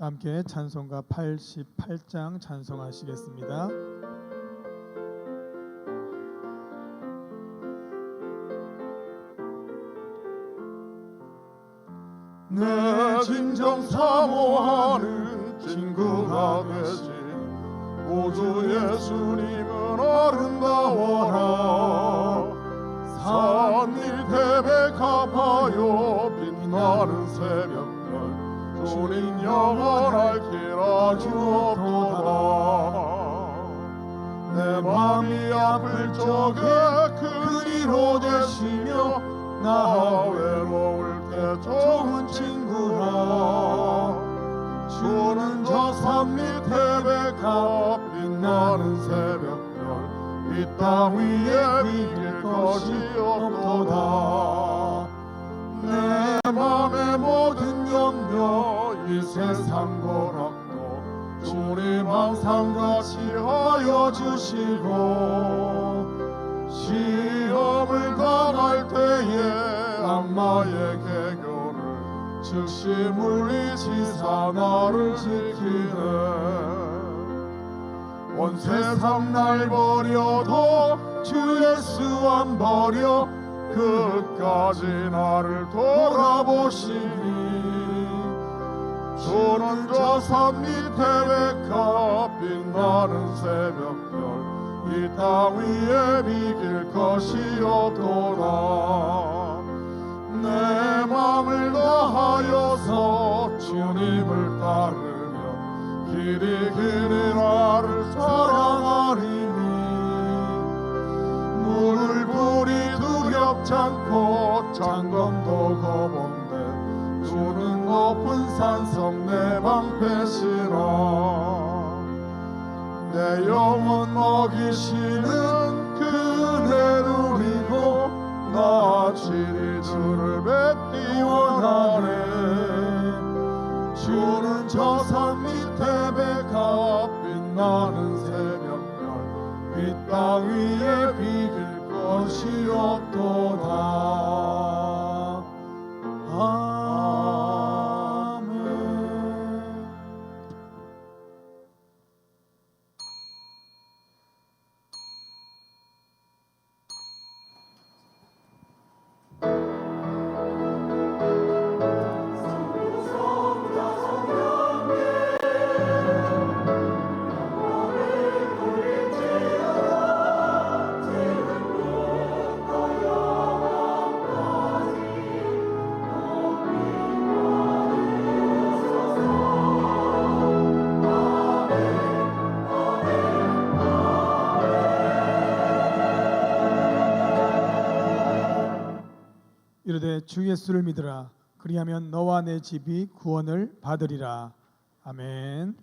함께 찬송가 88장 찬송하시겠습니다. 내 진정 사모하는 친구가 되신 구주 예수님은 아름다워라. 산 밑에 백합하여 빛나는 새벽별 주님 영원할 길아 주옵도다. 내 맘이 아플 적에 그리로 되시며 나 외로울 때 좋은 친구라. 주는 저 산 밑에 백합 빛나는 새벽별 이 땅 위에 비길 것이 없도다. 내 맘의 모든 염려 이 세상 고락도 주님 항상 같이 하여 주시고, 시험을 당할 때에 악마의 개교를 즉시 물리치사 나를 지키네. 온 세상 날 버려도 주 예수 안 버려 끝까지 나를 돌아보시니. 주는 저 산 밑에 백합 빛나는 새벽별 이 땅 위에 비길 것이 없도다. 내 맘을 다하여서 주님을 따르며 길이 길이 나를 사랑하리니. 물불이 두렵지 않고 장검도 거본데 주는 높은 산성 내 방패시라. 내 영혼 먹이시는 그 은혜 누리고 나 질이 주를 뵙기 원하네. 주는 저 산 밑에 백합 빛나는 새벽별 이 땅 위에 비길 것이 없도다. 아멘. 이르되 주 예수를 믿으라. 그리하면 너와 내 집이 구원을 받으리라. 아멘.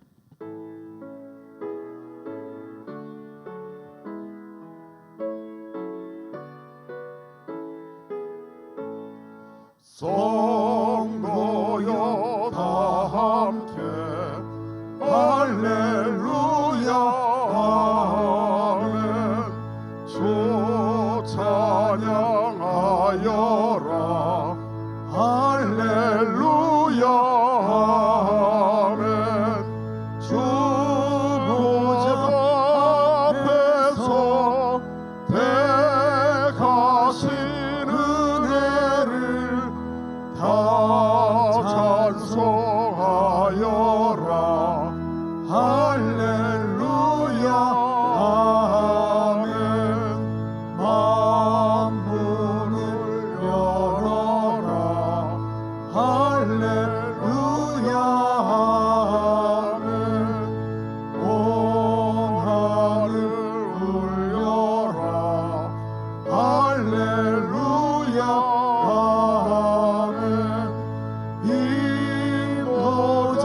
성도여 다 함께 할렐루야 아멘. 주 찬양하여라 할렐루야 아멘. 주 보좌 앞에서 택하신 은혜를 다 찬송하여라 할렐루야 아멘. 만문을 열어라 할렐루야 아멘. 온 하늘 울려라 할렐루야 아멘. 인도자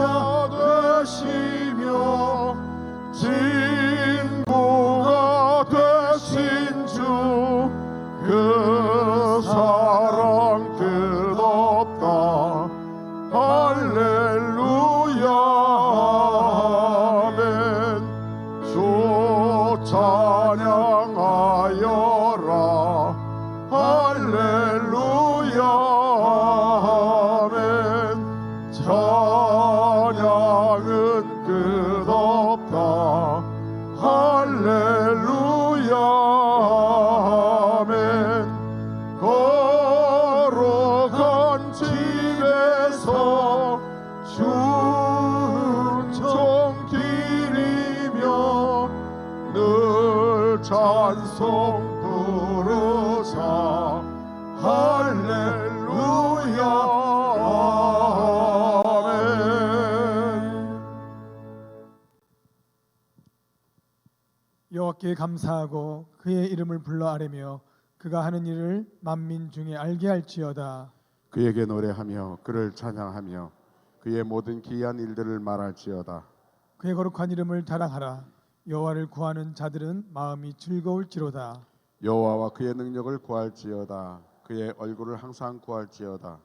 찬송 부르자 할렐루야 아멘. 여호와께 감사하고 그의 이름을 불러 아뢰며 그가 하는 일을 만민 중에 알게 할지어다. 그에게 노래하며 그를 찬양하며 그의 모든 기이한 일들을 말할지어다. 그의 거룩한 이름을 자랑하라. 여호와를 구하는 자들은 마음이 즐거울지로다. 여호와와 그의 능력을 구할지어다. 그의 얼굴을 항상 구할지어다.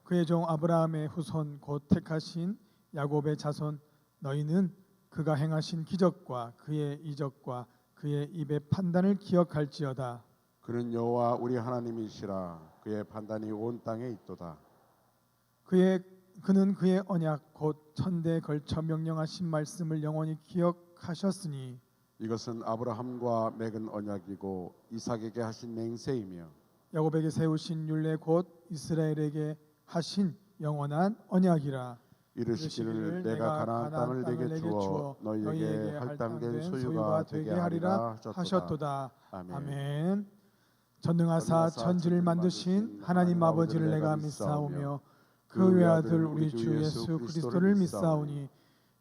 그의 종 아브라함의 후손 곧 택하신 야곱의 자손 너희는 그가 행하신 기적과 그의 이적과 그의 입의 판단을 기억할지어다. 그는 여호와 우리 하나님이시라. 그의 판단이 온 땅에 있도다. 그는 그의 언약 곧 천대에 걸쳐 명령하신 말씀을 영원히 기억하셨으니 이것은 아브라함과 맺은 언약이고 이삭에게 하신 맹세이며 야곱에게 세우신 율례 곧 이스라엘에게 하신 영원한 언약이라. 이르시기를 내가 가나안 땅을 내게 주어 너희에게 할당된 소유가 되게 하리라 하셨도다. 아멘. 전능하사 천지를 만드신 하나님 아버지를 내가 믿사오며 그 외아들 우리 주 예수 그리스도를 믿사오니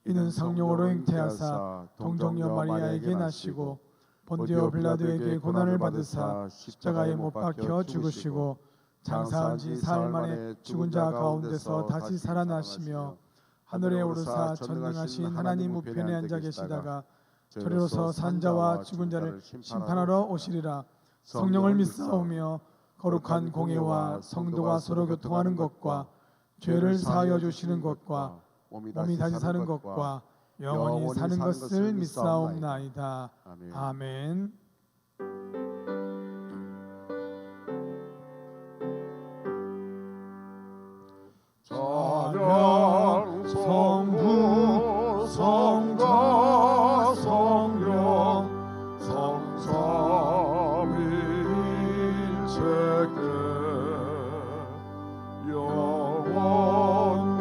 이는 성령으로 잉태하사 동정녀 마리아에게 나시고 본디오 빌라도에게 고난을 받으사 십자가에 못 박혀 죽으시고 장사한 지 사흘 만에 죽은 자 가운데서 다시 살아나시며 하늘에 오르사 전능하신 하나님 우편에 앉아 계시다가 저리로서 산자와 죽은 자를 심판하러 오시리라. 성령을 믿사오며 거룩한 공예와 성도가 서로 교통하는 것과 죄를 사하여 주시는 것과 몸이 다시 사는 것과 영원히 사는 것을 믿사옵나이다. 아멘. 찬양 성부 성자 성령 성삼위일체께 영원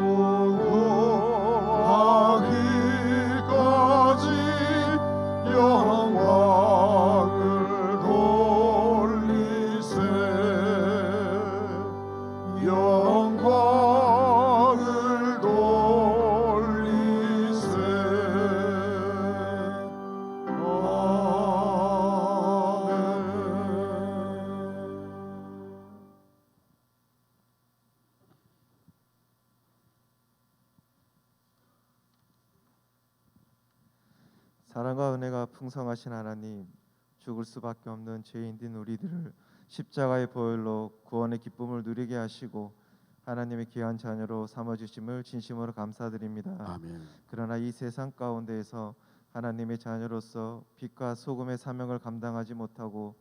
무궁하기까지 영광을 돌리세. 영광을 돌리세. 아멘. 사랑과 은혜가 풍성하신 하나님, 죽을 수밖에 없는 죄인된 우리들을 십자가의 보혈로 구원의 기쁨을 누리게 하시고 하나님의 귀한 자녀로 삼아주심을 진심으로 감사드립니다. 아멘. 그러나 이 세상 가운데에서 하나님의 자녀로서 빛과 소금의 사명을 감당하지 못하고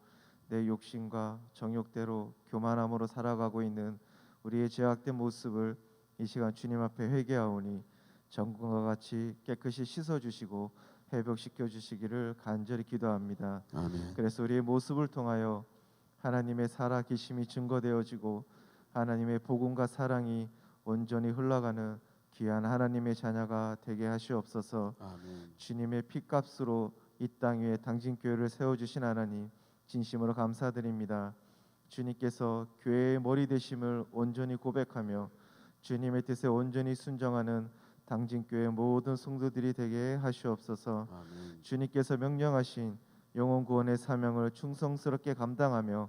내 욕심과 정욕대로 교만함으로 살아가고 있는 우리의 죄악된 모습을 이 시간 주님 앞에 회개하오니 정금과 같이 깨끗이 씻어주시고 회복시켜 주시기를 간절히 기도합니다. 아멘. 그래서 우리의 모습을 통하여 하나님의 살아계심이 증거되어지고 하나님의 복음과 사랑이 온전히 흘러가는 귀한 하나님의 자녀가 되게 하시옵소서. 아멘. 주님의 피값으로 이 땅 위에 당진교회를 세워주신 하나님 진심으로 감사드립니다. 주님께서 교회의 머리 되심을 온전히 고백하며 주님의 뜻에 온전히 순종하는 당진교회 모든 성도들이 되게 하시옵소서. 아멘. 주님께서 명령하신 영혼 구원의 사명을 충성스럽게 감당하며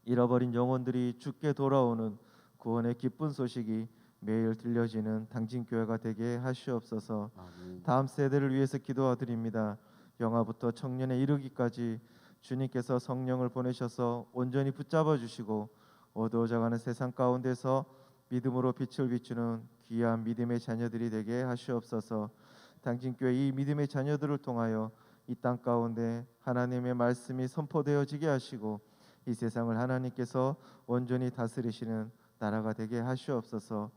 잃어버린 영혼들이 주께 돌아오는 구원의 기쁜 소식이 매일 들려지는 당진교회가 되게 하시옵소서. 아멘. 다음 세대를 위해서 기도드립니다. 영아부터 청년에 이르기까지 주님께서 성령을 보내셔서 온전히 붙잡아 주시고 어두워져가는 세상 가운데서 믿음으로 빛을 비추는 귀한 믿음의 자녀들이 되게 하시옵소서. 당진교회 이 믿음의 자녀들을 통하여 이 땅 가운데 하나님의 말씀이 선포되어지게 하시고 이 세상을 하나님께서 온전히 다스리시는 나라가 되게 하시옵소서.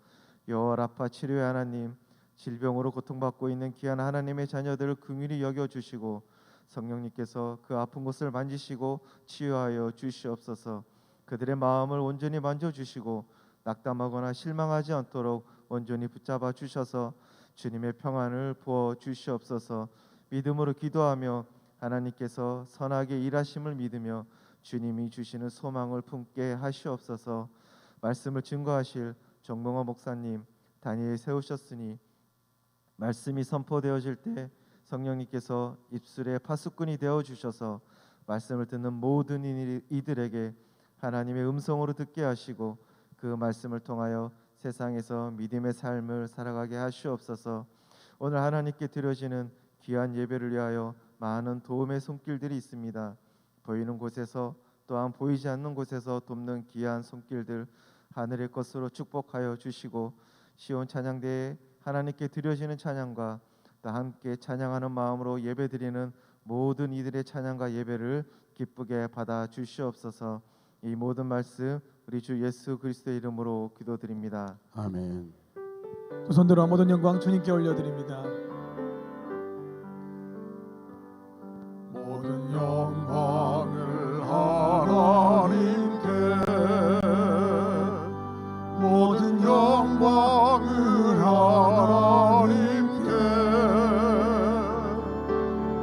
여호와 라파 치료의 하나님, 질병으로 고통받고 있는 귀한 하나님의 자녀들을 긍휼히 여겨주시고 성령님께서 그 아픈 곳을 만지시고 치유하여 주시옵소서. 그들의 마음을 온전히 만져주시고 낙담하거나 실망하지 않도록 온전히 붙잡아 주셔서 주님의 평안을 부어 주시옵소서. 믿음으로 기도하며 하나님께서 선하게 일하심을 믿으며 주님이 주시는 소망을 품게 하시옵소서. 말씀을 증거하실 정봉호 목사님 단위에 세우셨으니 말씀이 선포되어질 때 성령님께서 입술에 파수꾼이 되어 주셔서 말씀을 듣는 모든 이들에게 하나님의 음성으로 듣게 하시고 그 말씀을 통하여 세상에서 믿음의 삶을 살아가게 하시옵소서. 오늘 하나님께 드려지는 귀한 예배를 위하여 많은 도움의 손길들이 있습니다. 보이는 곳에서 또한 보이지 않는 곳에서 돕는 귀한 손길들 하늘의 것으로 축복하여 주시고 시온 찬양대에 하나님께 드려지는 찬양과 또 함께 찬양하는 마음으로 예배드리는 모든 이들의 찬양과 예배를 기쁘게 받아 주시옵소서. 이 모든 말씀 우리 주 예수 그리스도의 이름으로 기도드립니다. 아멘. 두 손들어 모든 영광 주님께 올려드립니다. 모든 영광을 하나님께, 모든 영광을 하나님께,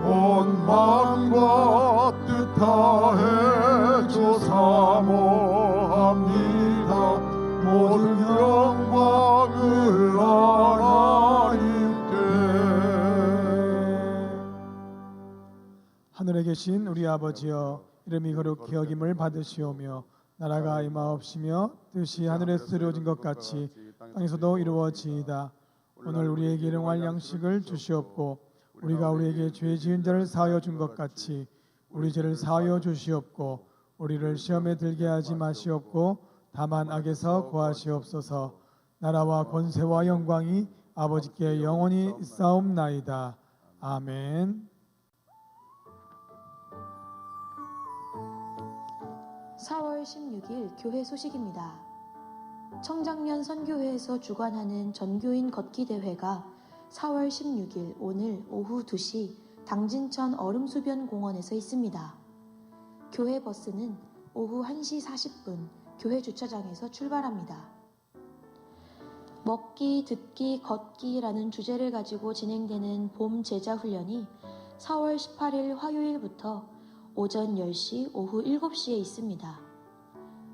온 마음과 뜻 다해 조사모합니다. 모든 영광을 하나님께. 하늘에 계신 우리 아버지여, 이름이 거룩히 여김을 받으시오며 나라가 임하옵시며 뜻이 하늘에서 이루어진 것 같이 땅에서도 이루어지이다. 오늘 우리에게 일용할 양식을 주시옵고 우리가 우리에게 죄 지은 자를 사하여 준 것 같이 우리 죄를 사하여 주시옵고 우리를 시험에 들게 하지 마시옵고 다만 악에서 구하시옵소서. 나라와 권세와 영광이 아버지께 영원히 있사옵나이다. 아멘. 4월 16일 교회 소식입니다. 청장면 선교회에서 주관하는 전교인 걷기 대회가 4월 16일 오늘 오후 2시 당진천 얼음수변공원에서 있습니다. 교회 버스는 오후 1시 40분 교회 주차장에서 출발합니다. 먹기, 듣기, 걷기라는 주제를 가지고 진행되는 봄 제자 훈련이 4월 18일 화요일부터 오전 10시, 오후 7시에 있습니다.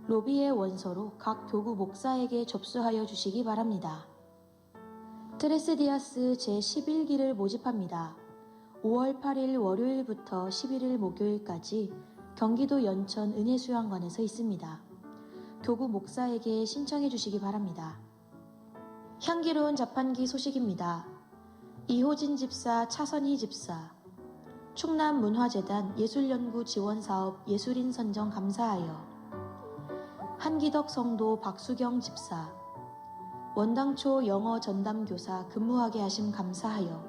로비의 원서로 각 교구 목사에게 접수하여 주시기 바랍니다. 트레스디아스 제11기를 모집합니다. 5월 8일 월요일부터 11일 목요일까지 경기도 연천 은혜수양관에서 있습니다. 교구 목사에게 신청해 주시기 바랍니다. 향기로운 자판기 소식입니다. 이호진 집사, 차선희 집사, 충남문화재단 예술연구 지원사업 예술인 선정 감사하여 한기덕 성도 박수경 집사, 원당초 영어 전담교사 근무하게 하심 감사하여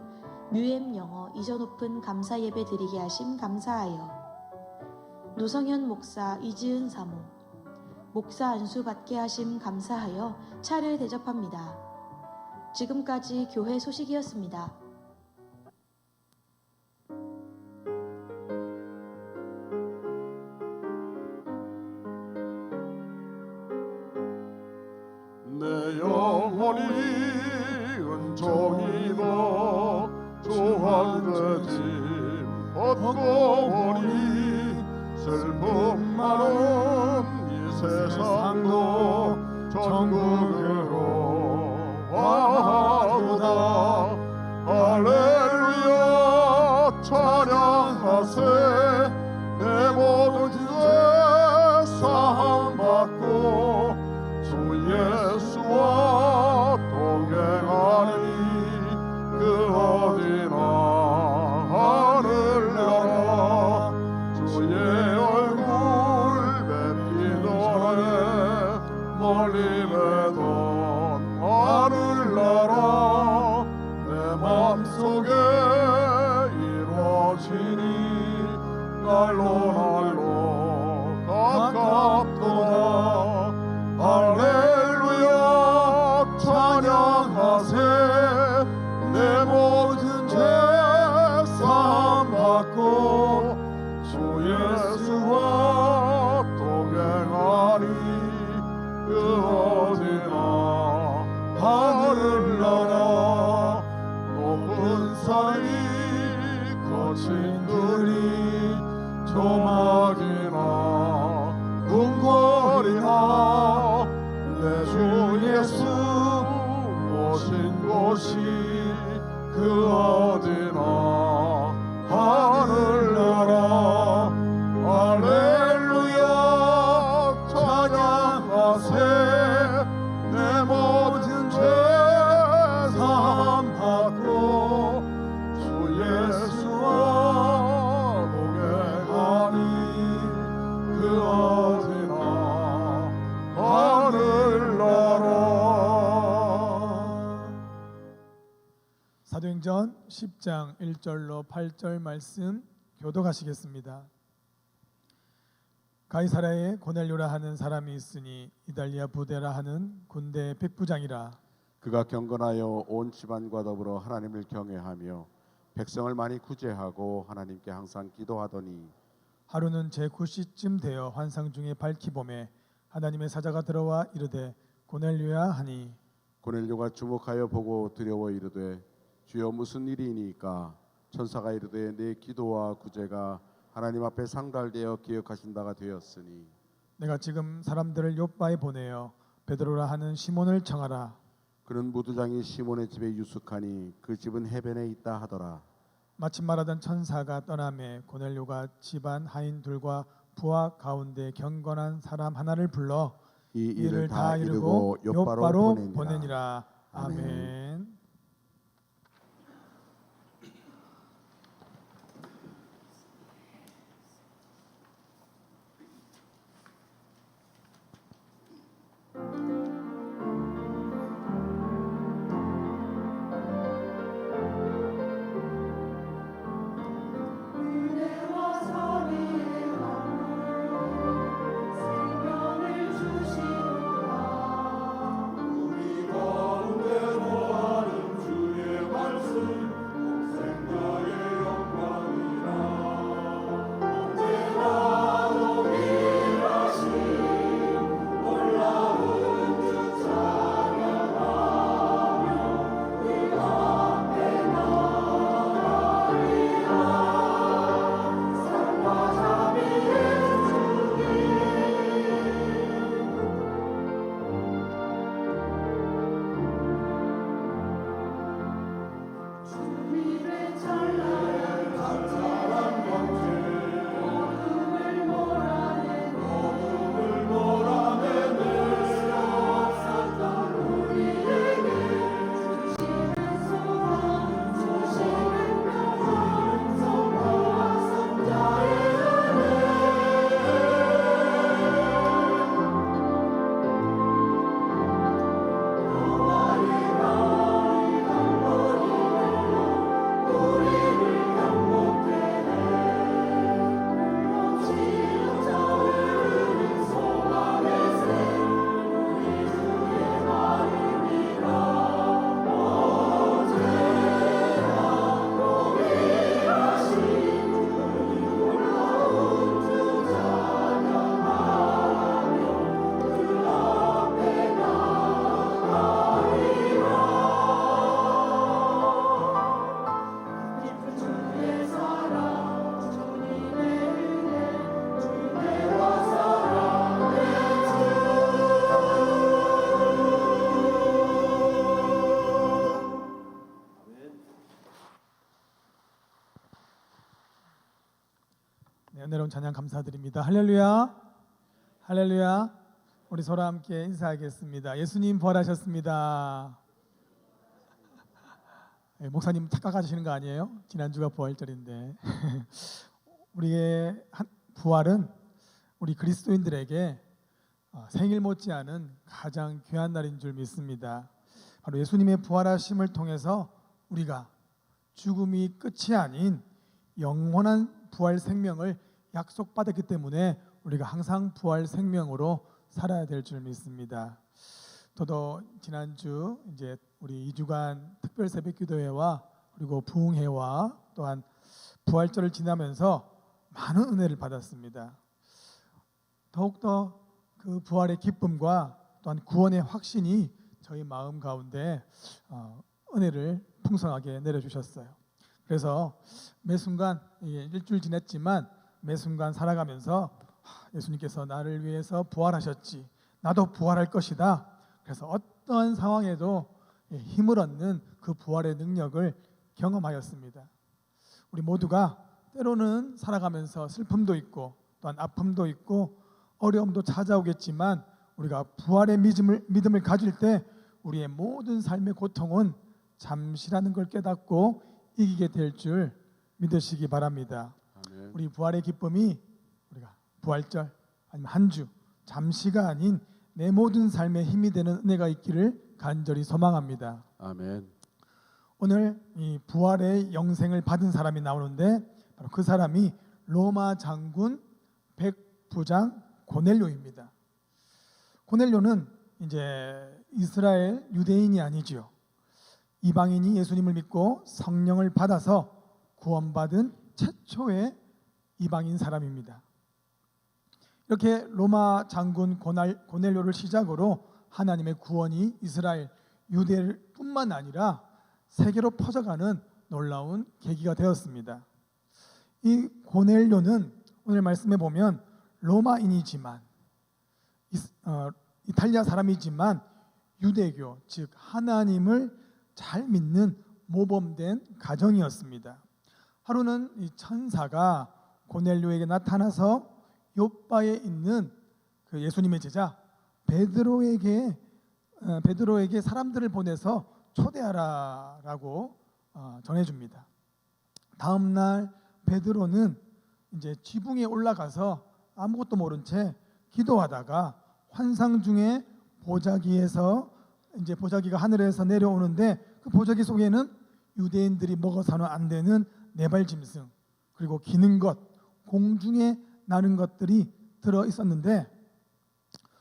뮤엠 영어 이전 오픈 감사 예배 드리게 하심 감사하여 노성현 목사 이지은 사모, 목사 안수 받게 하심 감사하여 차를 대접합니다. 지금까지 교회 소식이었습니다. 내 영혼이 은총이로 주한되짐 얻고 보니 슬픔 많은 이 세상도 전국으로 와도다. 그 어디나 하늘나라 할렐루야 찬양하세 내 모든 죄 사함받고 주 예수와 동행하니 그 어디나 하늘나라. 사도행전 10장 1절로 8절 말씀 교독하시겠습니다. 가이사라에 고넬료라 하는 사람이 있으니 이달리아 부대라 하는 군대 백부장이라. 그가 경건하여 온 집안과 더불어 하나님을 경외하며 백성을 많이 구제하고 하나님께 항상 기도하더니 하루는 제9시쯤 되어 환상 중에 밝히 보매 하나님의 사자가 들어와 이르되 고넬료야 하니 고넬료가 주목하여 보고 두려워 이르되 주여 무슨 일이니까? 천사가 이르되 내 기도와 구제가 하나님 앞에 상달되어 기억하신다가 되었으니 내가 지금 사람들을 요바에 보내어 베드로라 하는 시몬을 청하라. 그는 무두장이 시몬의 집에 유숙하니 그 집은 해변에 있다 하더라. 마침 말하던 천사가 떠나매 고넬료가 집안 하인 둘과 부하 가운데 경건한 사람 하나를 불러 이 이를 다 이루고 요바로 보내니라. 아멘. 아멘. 네, 은혜로운 찬양 감사드립니다. 할렐루야, 할렐루야. 우리 서로 함께 인사하겠습니다. 예수님 부활하셨습니다. 네, 목사님 착각하시는 거 아니에요? 지난주가 부활절인데 우리의 부활은 우리 그리스도인들에게 생일 못지않은 가장 귀한 날인 줄 믿습니다. 바로 예수님의 부활하심을 통해서 우리가 죽음이 끝이 아닌 영원한 부활 생명을 약속받았기 때문에 우리가 항상 부활 생명으로 살아야 될 줄 믿습니다. 저도 지난주 이제 우리 2주간 특별 새벽 기도회와 그리고 부흥회와 또한 부활절을 지나면서 많은 은혜를 받았습니다. 더욱더 그 부활의 기쁨과 또한 구원의 확신이 저희 마음 가운데 은혜를 풍성하게 내려주셨어요. 그래서 매 순간 일주일 지냈지만 매 순간 살아가면서 예수님께서 나를 위해서 부활하셨지, 나도 부활할 것이다. 그래서 어떠한 상황에도 힘을 얻는 그 부활의 능력을 경험하였습니다. 우리 모두가 때로는 살아가면서 슬픔도 있고 또한 아픔도 있고 어려움도 찾아오겠지만 우리가 부활의 믿음을 가질 때 우리의 모든 삶의 고통은 잠시라는 걸 깨닫고 이기게 될 줄 믿으시기 바랍니다. 아멘. 우리 부활의 기쁨이 우리가 부활절 아니면 한 주 잠시가 아닌 내 모든 삶에 힘이 되는 은혜가 있기를 간절히 소망합니다. 아멘. 오늘 이 부활의 영생을 받은 사람이 나오는데 바로 그 사람이 로마 장군 백부장 고넬료입니다. 고넬료는 이제 이스라엘 유대인이 아니지요. 이방인이 예수님을 믿고 성령을 받아서 구원받은 최초의 이방인 사람입니다. 이렇게 로마 장군 고넬료를 시작으로 하나님의 구원이 이스라엘 유대뿐만 아니라 세계로 퍼져가는 놀라운 계기가 되었습니다. 이 고넬료는 오늘 말씀에 보면 로마인이지만 이탈리아 사람이지만 유대교 즉 하나님을 잘 믿는 모범된 가정이었습니다. 하루는 이 천사가 고넬료에게 나타나서 요바에 있는 그 예수님의 제자 베드로에게 사람들을 보내서 초대하라라고 전해줍니다. 다음 날 베드로는 이제 지붕에 올라가서 아무것도 모른 채 기도하다가 환상 중에 보자기가 하늘에서 내려오는데 그 보자기 속에는 유대인들이 먹어서는 안 되는 네발 짐승 그리고 기는 것, 공중에 나는 것들이 들어 있었는데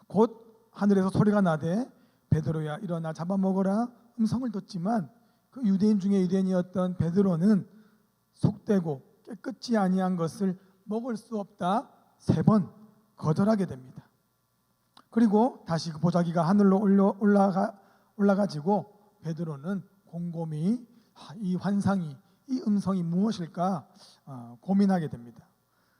곧 하늘에서 소리가 나되 베드로야 일어나 잡아먹어라 음성을 듣지만 그 유대인 중에 유대인이었던 베드로는 속되고 깨끗이 아니한 것을 먹을 수 없다 3번 거절하게 됩니다. 그리고 다시 그 보자기가 하늘로 올라가지고 베드로는 곰곰이 이 환상이 이 음성이 무엇일까 고민하게 됩니다.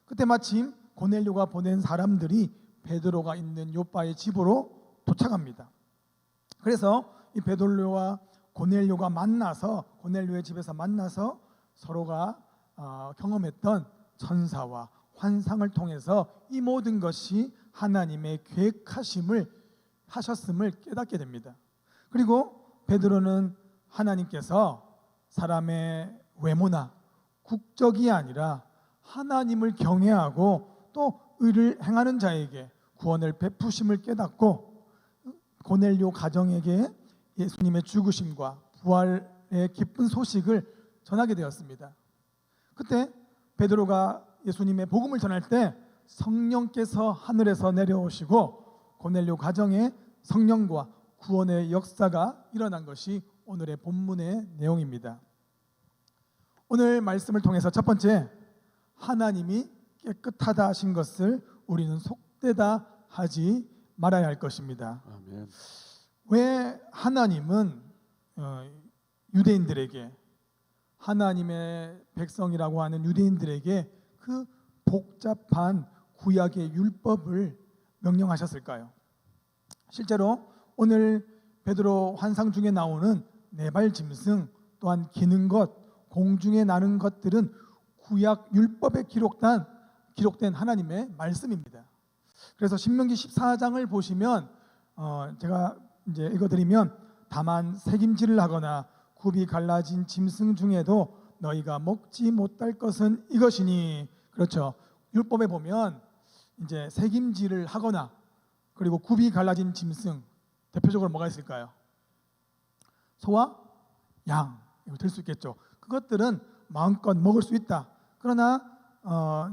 그때 마침 고넬료가 보낸 사람들이 베드로가 있는 요바의 집으로 도착합니다. 그래서 이 베드로와 고넬료가 고넬료의 집에서 만나서 서로가 경험했던 천사와 환상을 통해서 이 모든 것이 하나님의 하셨음을 깨닫게 됩니다. 그리고 베드로는 하나님께서 사람의 외모나 국적이 아니라 하나님을 경외하고 또 의를 행하는 자에게 구원을 베푸심을 깨닫고 고넬료 가정에게 예수님의 죽으심과 부활의 기쁜 소식을 전하게 되었습니다. 그때 베드로가 예수님의 복음을 전할 때 성령께서 하늘에서 내려오시고 고넬료 가정에 성령과 구원의 역사가 일어난 것이 오늘의 본문의 내용입니다. 오늘 말씀을 통해서 첫 번째, 하나님이 깨끗하다 하신 것을 우리는 속되다 하지 말아야 할 것입니다. 아멘. 왜 하나님은 유대인들에게 하나님의 백성이라고 하는 유대인들에게 그 복잡한 구약의 율법을 명령하셨을까요? 실제로 오늘 베드로 환상 중에 나오는 네발 짐승 또한 기는 것, 공중에 나는 것들은 구약 율법에 기록된 하나님의 말씀입니다. 그래서 신명기 14장을 보시면 제가 이제 읽어드리면 다만 새김질을 하거나 굽이 갈라진 짐승 중에도 너희가 먹지 못할 것은 이것이니. 그렇죠. 율법에 보면 이제 새김질을 하거나 그리고 굽이 갈라진 짐승 대표적으로 뭐가 있을까요? 소와 양 이거 될 수 있겠죠. 그것들은 마음껏 먹을 수 있다. 그러나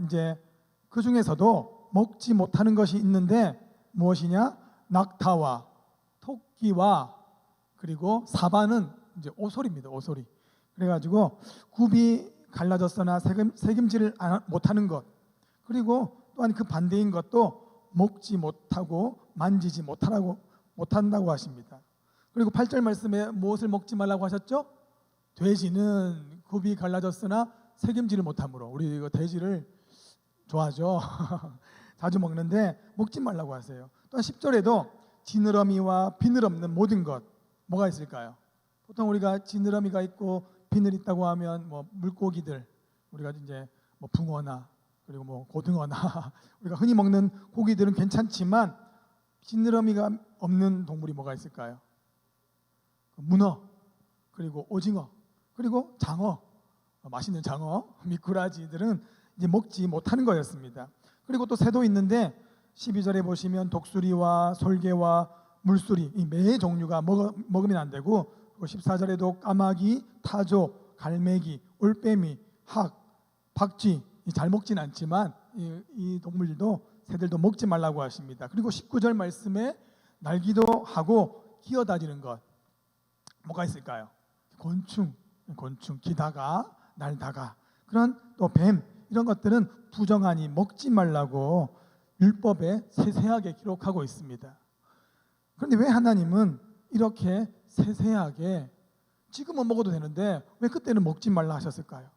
이제 그 중에서도 먹지 못하는 것이 있는데 무엇이냐? 낙타와 토끼와 그리고 사바는 이제 오소리입니다. 오소리. 그래가지고 굽이 갈라졌으나 새김질을 못하는 것 그리고 또한 그 반대인 것도 먹지 못하고 만지지 못한다고 하십니다. 그리고 8절 말씀에 무엇을 먹지 말라고 하셨죠? 돼지는 굽이 갈라졌으나 새김질을 못하므로. 우리 이거 돼지를 좋아하죠. 자주 먹는데 먹지 말라고 하세요. 또한 10절에도 지느러미와 비늘 없는 모든 것 뭐가 있을까요? 보통 우리가 지느러미가 있고 비늘 있다고 하면 뭐 물고기들, 우리가 이제 뭐 붕어나 그리고 뭐 고등어나 우리가 흔히 먹는 고기들은 괜찮지만 지느러미가 없는 동물이 뭐가 있을까요? 문어, 그리고 오징어, 그리고 장어, 맛있는 장어, 미꾸라지들은 이제 먹지 못하는 거였습니다. 그리고 또 새도 있는데 12절에 보시면 독수리와 솔개와 물수리 이 매 종류가 먹으면 안 되고, 그리고 14절에도 까마귀, 타조, 갈매기, 올빼미, 학, 박쥐 잘 먹진 않지만 이 동물들도 새들도 먹지 말라고 하십니다. 그리고 19절 말씀에 날기도 하고 기어다니는 것 뭐가 있을까요? 곤충, 기다가 날다가 그런 또 뱀 이런 것들은 부정하니 먹지 말라고 율법에 세세하게 기록하고 있습니다. 그런데 왜 하나님은 이렇게 세세하게 지금은 먹어도 되는데 왜 그때는 먹지 말라 하셨을까요?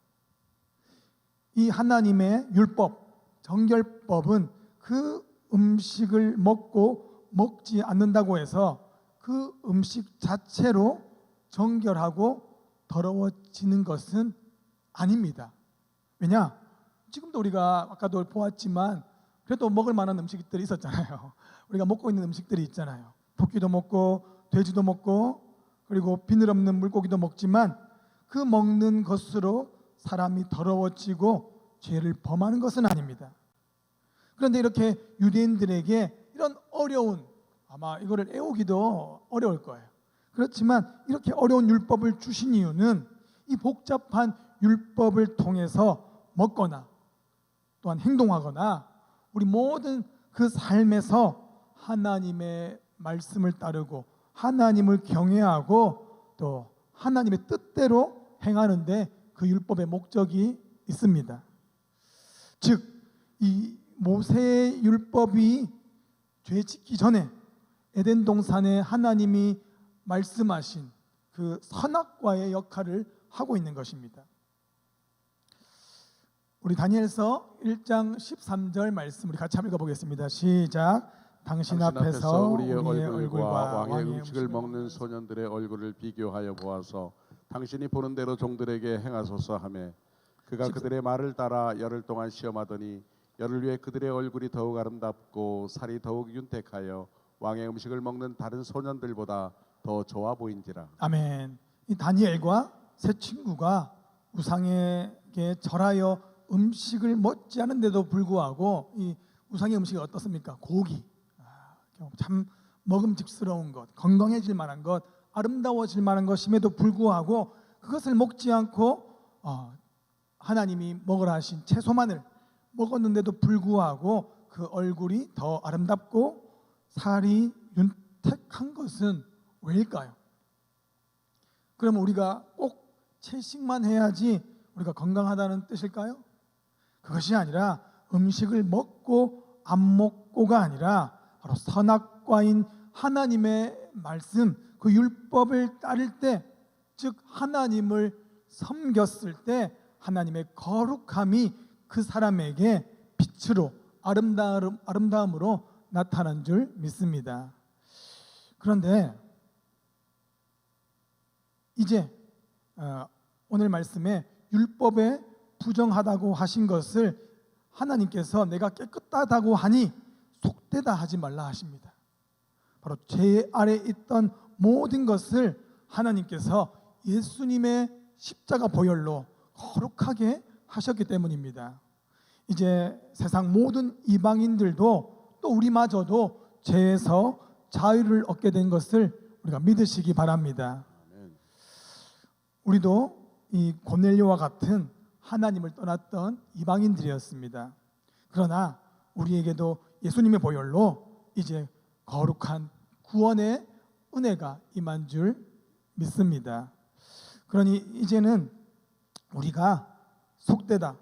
이 하나님의 율법, 정결법은 그 음식을 먹지 않는다고 해서 그 음식 자체로 정결하고 더러워지는 것은 아닙니다. 왜냐? 지금도 우리가 아까도 보았지만 그래도 먹을 만한 음식들이 있었잖아요. 우리가 먹고 있는 음식들이 있잖아요. 토끼도 먹고 돼지도 먹고 그리고 비늘 없는 물고기도 먹지만 그 먹는 것으로 사람이 더러워지고 죄를 범하는 것은 아닙니다. 그런데 이렇게 유대인들에게 이런 어려운, 아마 이거를 애우기도 어려울 거예요. 그렇지만 이렇게 어려운 율법을 주신 이유는 이 복잡한 율법을 통해서 먹거나 또한 행동하거나 우리 모든 그 삶에서 하나님의 말씀을 따르고 하나님을 경외하고 또 하나님의 뜻대로 행하는데 그 율법의 목적이 있습니다. 즉, 이 모세의 율법이 죄 짓기 전에 에덴 동산에 하나님이 말씀하신 그 선악과의 역할을 하고 있는 것입니다. 우리 다니엘서 1장 13절 말씀 우리 같이 한번 읽어보겠습니다. 시작. 당신 앞에서 우리의 얼굴과 왕의 음식을 먹는 소년들의 얼굴을 비교하여 보아서 당신이 보는 대로 종들에게 행하소서 하매 그가 그들의 말을 따라 열흘 동안 시험하더니 열흘 후에 그들의 얼굴이 더욱 아름답고 살이 더욱 윤택하여 왕의 음식을 먹는 다른 소년들보다 더 좋아 보인지라. 아멘. 이 다니엘과 세 친구가 우상에게 절하여 음식을 먹지 않은데도 불구하고 이 우상의 음식이 어떻습니까? 고기, 참 먹음직스러운 것, 건강해질 만한 것, 아름다워질 만한 것임에도 불구하고 그것을 먹지 않고 하나님이 먹으라 하신 채소만을 먹었는데도 불구하고 그 얼굴이 더 아름답고 살이 윤택한 것은 왜일까요? 그러면 우리가 꼭 채식만 해야지 우리가 건강하다는 뜻일까요? 그것이 아니라 음식을 먹고 안 먹고가 아니라 바로 선악과인 하나님의 말씀, 그 율법을 따를 때, 즉 하나님을 섬겼을 때 하나님의 거룩함이 그 사람에게 빛으로 아름다움으로 나타난 줄 믿습니다. 그런데 이제 오늘 말씀에 율법에 부정하다고 하신 것을 하나님께서 내가 깨끗하다고 하니 속되다 하지 말라 하십니다. 바로 죄 아래 있던 모든 것을 하나님께서 예수님의 십자가 보혈로 거룩하게 하셨기 때문입니다. 이제 세상 모든 이방인들도 또 우리마저도 죄에서 자유를 얻게 된 것을 우리가 믿으시기 바랍니다. 우리도 이 고넬료와 같은 하나님을 떠났던 이방인들이었습니다. 그러나 우리에게도 예수님의 보혈로 이제 거룩한 구원의 은혜가 임한 줄 믿습니다. 그러니 이제는 우리가 속되다,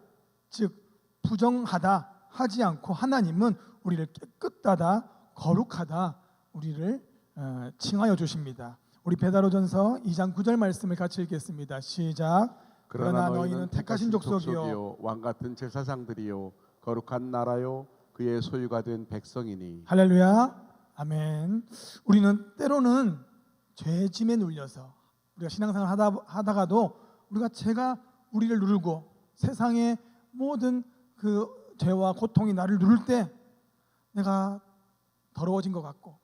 즉 부정하다 하지 않고 하나님은 우리를 깨끗하다, 거룩하다 우리를 칭하여 주십니다. 우리 베드로전서 2장 9절 말씀을 같이 읽겠습니다. 시작. 그러나 너희는 택하신 족속이요 왕 같은 제사장들이요 거룩한 나라요 그의 소유가 된 백성이니. 할렐루야. 아멘. 우리는 때로는 죄짐에 눌려서 우리가 신앙생활 하다가도 우리가 죄가 우리를 누르고 세상의 모든 그 죄와 고통이 나를 누를 때 내가 더러워진 것 같고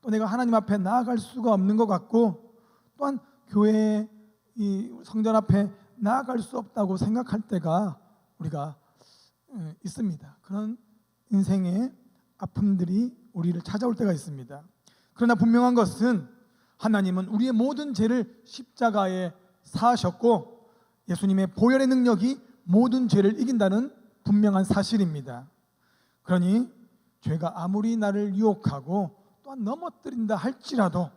또 내가 하나님 앞에 나아갈 수가 없는 것 같고 또한 교회 이 성전 앞에 나아갈 수 없다고 생각할 때가 우리가 있습니다. 그런 인생의 아픔들이 우리를 찾아올 때가 있습니다. 그러나 분명한 것은 하나님은 우리의 모든 죄를 십자가에 사하셨고 예수님의 보혈의 능력이 모든 죄를 이긴다는 분명한 사실입니다. 그러니 죄가 아무리 나를 유혹하고 또한 넘어뜨린다 할지라도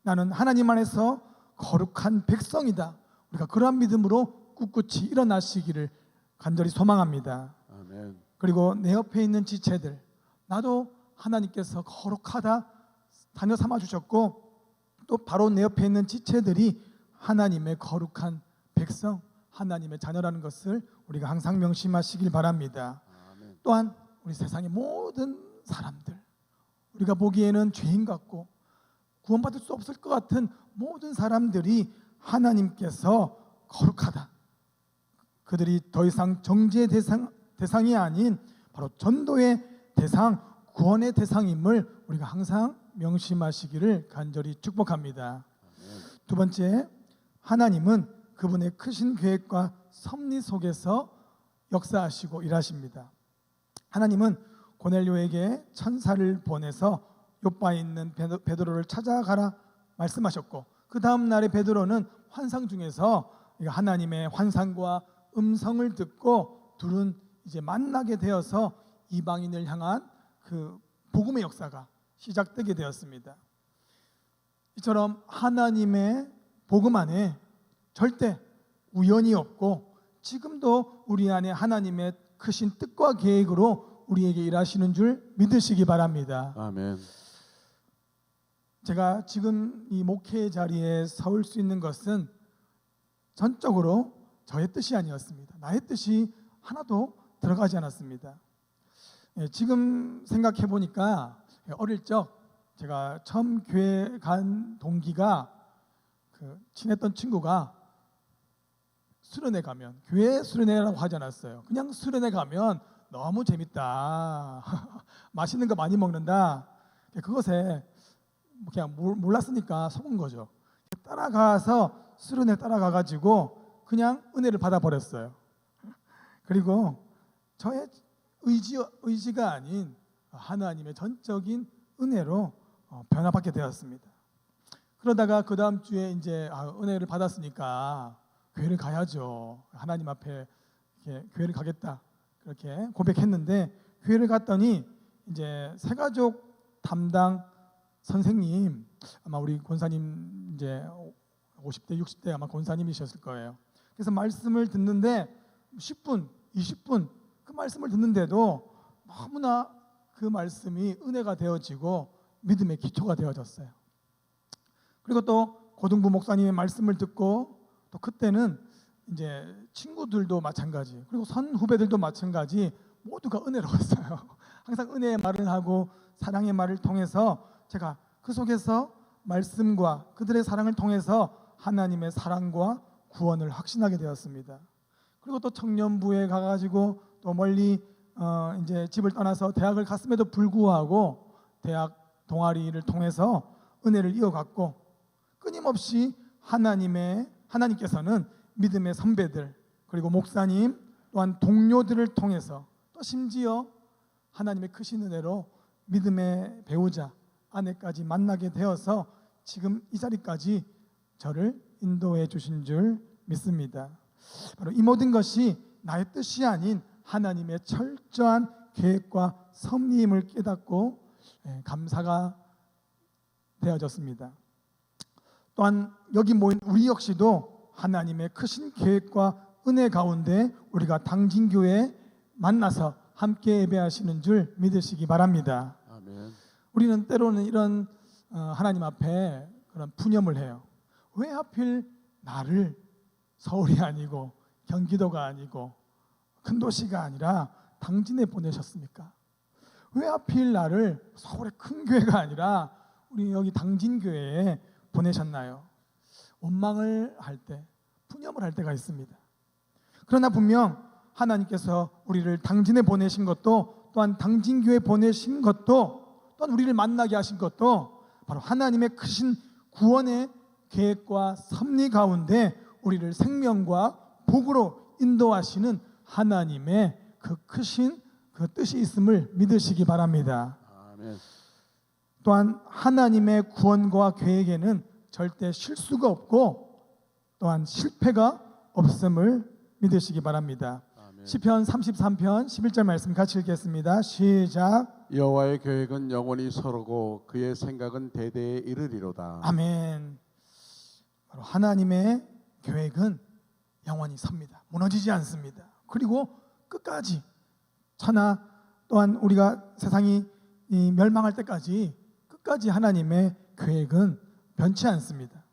나는 하나님 안에서 거룩한 백성이다. 우리가 그러한 믿음으로 꿋꿋이 일어나시기를 간절히 소망합니다. 아멘. 그리고 내 옆에 있는 지체들 나도 하나님께서 거룩하다 다녀 삼아 주셨고 또 바로 내 옆에 있는 지체들이 하나님의 거룩한 백성 하나님의 자녀라는 것을 우리가 항상 명심하시길 바랍니다. 아멘. 또한 우리 세상의 모든 사람들 우리가 보기에는 죄인 같고 구원받을 수 없을 것 같은 모든 사람들이 하나님께서 거룩하다. 그들이 더 이상 정죄의 대상이 아닌 바로 전도의 대상, 구원의 대상임을 우리가 항상 명심하시기를 간절히 축복합니다. 두 번째, 하나님은 그분의 크신 계획과 섭리 속에서 역사하시고 일하십니다. 하나님은 고넬료에게 천사를 보내서 요바에 있는 베드로를 찾아가라 말씀하셨고 그 다음 날에 베드로는 환상 중에서 하나님의 환상과 음성을 듣고 둘은 이제 만나게 되어서 이방인을 향한 그 복음의 역사가 시작되게 되었습니다. 이처럼 하나님의 복음 안에 절대 우연이 없고 지금도 우리 안에 하나님의 크신 뜻과 계획으로 우리에게 일하시는 줄 믿으시기 바랍니다. 아멘. 제가 지금 이 목회 자리에 설 수 있는 것은 전적으로 저의 뜻이 아니었습니다. 나의 뜻이 하나도 들어가지 않았습니다. 지금 생각해 보니까 어릴 적 제가 처음 교회 간 동기가 친했던 친구가 수련회 가면 교회 수련회라고 하지 않았어요. 그냥 수련회 가면 너무 재밌다. 맛있는 거 많이 먹는다. 그것에 그냥 몰랐으니까 속은 거죠. 따라가서 수련회 따라가가지고 그냥 은혜를 받아버렸어요. 그리고 저의 의지가 아닌 하나님의 전적인 은혜로 변화받게 되었습니다. 그러다가 그 다음 주에 이제 은혜를 받았으니까 교회를 가야죠. 하나님 앞에 이렇게 교회를 가겠다 그렇게 고백했는데 교회를 갔더니 이제 새가족 담당 선생님 아마 우리 권사님 이제 50대 60대 아마 권사님이셨을 거예요. 그래서 말씀을 듣는데 10분 20분 그 말씀을 듣는데도 너무나 그 말씀이 은혜가 되어지고 믿음의 기초가 되어졌어요. 그리고 또 고등부 목사님의 말씀을 듣고 또 그때는 이제 친구들도 마찬가지 그리고 선 후배들도 마찬가지 모두가 은혜로웠어요. 항상 은혜의 말을 하고 사랑의 말을 통해서 제가 그 속에서 말씀과 그들의 사랑을 통해서 하나님의 사랑과 구원을 확신하게 되었습니다. 그리고 또 청년부에 가가지고 또 멀리 이제 집을 떠나서 대학을 갔음에도 불구하고 대학 동아리를 통해서 은혜를 이어갔고 끊임없이 하나님께서는 믿음의 선배들 그리고 목사님 또한 동료들을 통해서 또 심지어 하나님의 크신 은혜로 믿음의 배우자 아내까지 만나게 되어서 지금 이 자리까지 저를 인도해 주신 줄 믿습니다. 바로 이 모든 것이 나의 뜻이 아닌 하나님의 철저한 계획과 섭리임을 깨닫고 감사가 되어졌습니다. 또한 여기 모인 우리 역시도 하나님의 크신 계획과 은혜 가운데 우리가 당진교회에 만나서 함께 예배하시는 줄 믿으시기 바랍니다. 아멘. 우리는 때로는 이런 하나님 앞에 그런 푸념을 해요. 왜 하필 나를 서울이 아니고 경기도가 아니고 큰 도시가 아니라 당진에 보내셨습니까? 왜 하필 나를 서울의 큰 교회가 아니라 우리 여기 당진교회에 보내셨나요? 원망을 할 때, 푸념을 할 때가 있습니다. 그러나 분명 하나님께서 우리를 당진에 보내신 것도, 또한 당진교회 보내신 것도, 또한 우리를 만나게 하신 것도 바로 하나님의 크신 구원의 계획과 섭리 가운데 우리를 생명과 복으로 인도하시는 하나님의 그 크신 그 뜻이 있음을 믿으시기 바랍니다. 아멘. 또한 하나님의 구원과 계획에는 절대 실수가 없고 또한 실패가 없음을 믿으시기 바랍니다. 아멘. 시편 33편 11절 말씀 같이 읽겠습니다. 시작. 여호와의 계획은 영원히 서르고 그의 생각은 대대에 이르리로다. 아멘. 바로 하나님의 계획은 영원히 섭니다. 무너지지 않습니다. 그리고 끝까지 천하 또한 우리가 세상이 멸망할 때까지 끝까지 하나님의 계획은 변치 않습니다.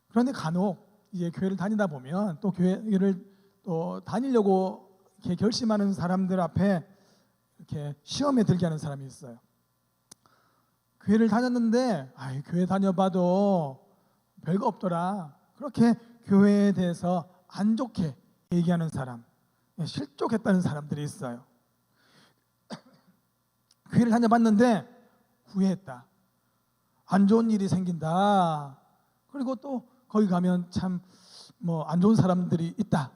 그런데 간혹 이제 교회를 다니다 보면 또 교회를 또 다니려고 이렇게 결심하는 사람들 앞에 이렇게 시험에 들게 하는 사람이 있어요. 교회를 다녔는데 교회 다녀봐도 별거 없더라. 그렇게 교회에 대해서 안 좋게 얘기하는 사람, 실족했다는 사람들이 있어요. 교회를 다녀봤는데 후회했다. 안 좋은 일이 생긴다. 그리고 또 거기 가면 참 안 좋은 사람들이 있다.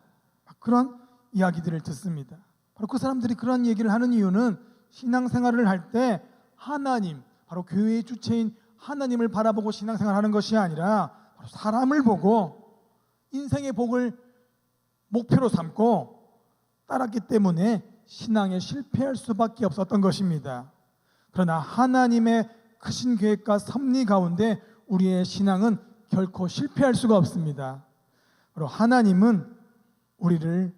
그런 이야기들을 듣습니다. 바로 그 사람들이 그런 얘기를 하는 이유는 신앙생활을 할 때 하나님, 바로 교회의 주체인 하나님을 바라보고 신앙생활을 하는 것이 아니라 바로 사람을 보고 인생의 복을 목표로 삼고 따랐기 때문에 신앙에 실패할 수밖에 없었던 것입니다. 그러나 하나님의 크신 계획과 섭리 가운데 우리의 신앙은 결코 실패할 수가 없습니다. 바로 하나님은 우리를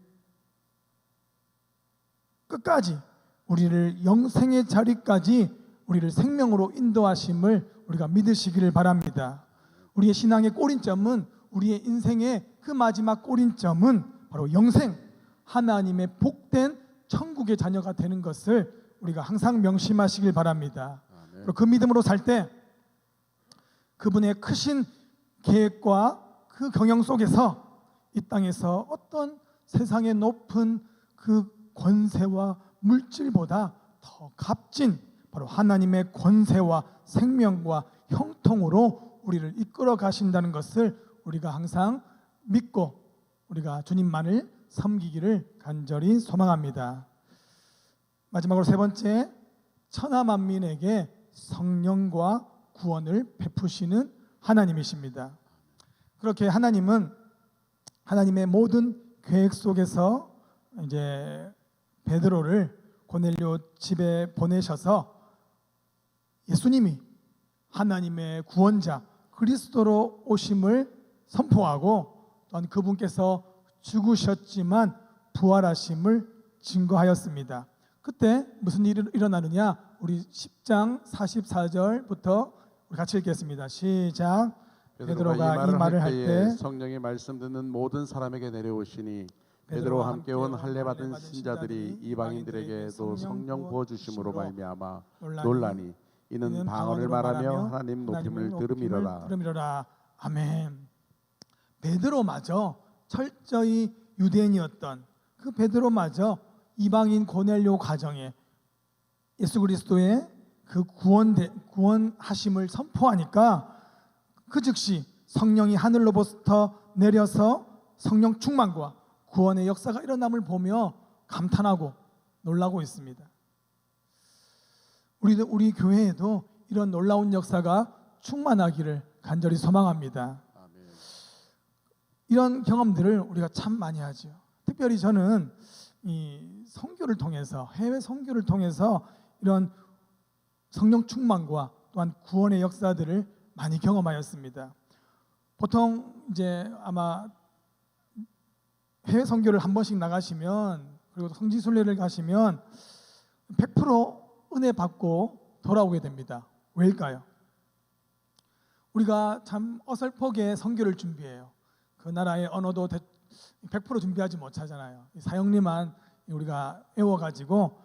끝까지, 우리를 영생의 자리까지 우리를 생명으로 인도하심을 우리가 믿으시기를 바랍니다. 우리의 신앙의 꼬린점은, 우리의 인생의 그 마지막 꼬린점은 바로 영생, 하나님의 복된 천국의 자녀가 되는 것을 우리가 항상 명심하시길 바랍니다. 그 믿음으로 살 때 그분의 크신 계획과 그 경영 속에서 이 땅에서 어떤 세상의 높은 그 권세와 물질보다 더 값진 바로 하나님의 권세와 생명과 형통으로 우리를 이끌어 가신다는 것을 우리가 항상 믿고 우리가 주님만을 섬기기를 간절히 소망합니다. 마지막으로 세 번째, 천하 만민에게 성령과 구원을 베푸시는 하나님이십니다. 그렇게 하나님은 하나님의 모든 계획 속에서 이제 베드로를 고넬료 집에 보내셔서 예수님이 하나님의 구원자 그리스도로 오심을 선포하고 또한 그분께서 죽으셨지만 부활하심을 증거하였습니다. 그때 무슨 일이 일어나느냐? 우리 10장 44절부터 우리 같이 읽겠습니다. 시작. 베드로가 이 말을 할 때 성령의 말씀 듣는 모든 사람에게 내려오시니 베드로와 함께 온 할례 받은 신자들이 이방인들에게도 성령 부어 주심으로 말미암아 놀라니 이는 방언을 말하며 하나님 높임을 들음이로라. 아멘. 베드로마저 철저히 유대인이었던 그 베드로마저 이방인 고넬료 가정에 예수 그리스도의 그 구원하심을 선포하니까 그 즉시 성령이 하늘로부터 내려서 성령 충만과 구원의 역사가 일어남을 보며 감탄하고 놀라고 있습니다. 우리 교회에도 이런 놀라운 역사가 충만하기를 간절히 소망합니다. 이런 경험들을 우리가 참 많이 하죠. 특별히 저는 이 선교를 통해서, 해외 선교를 통해서 이런 성령 충만과 또한 구원의 역사들을 많이 경험하였습니다. 보통 이제 아마 해외 선교를 한 번씩 나가시면, 그리고 성지순례를 가시면 100% 은혜 받고 돌아오게 됩니다. 왜일까요? 우리가 참 어설프게 선교를 준비해요. 그 나라의 언어도 100% 준비하지 못하잖아요. 사형리만 우리가 외워가지고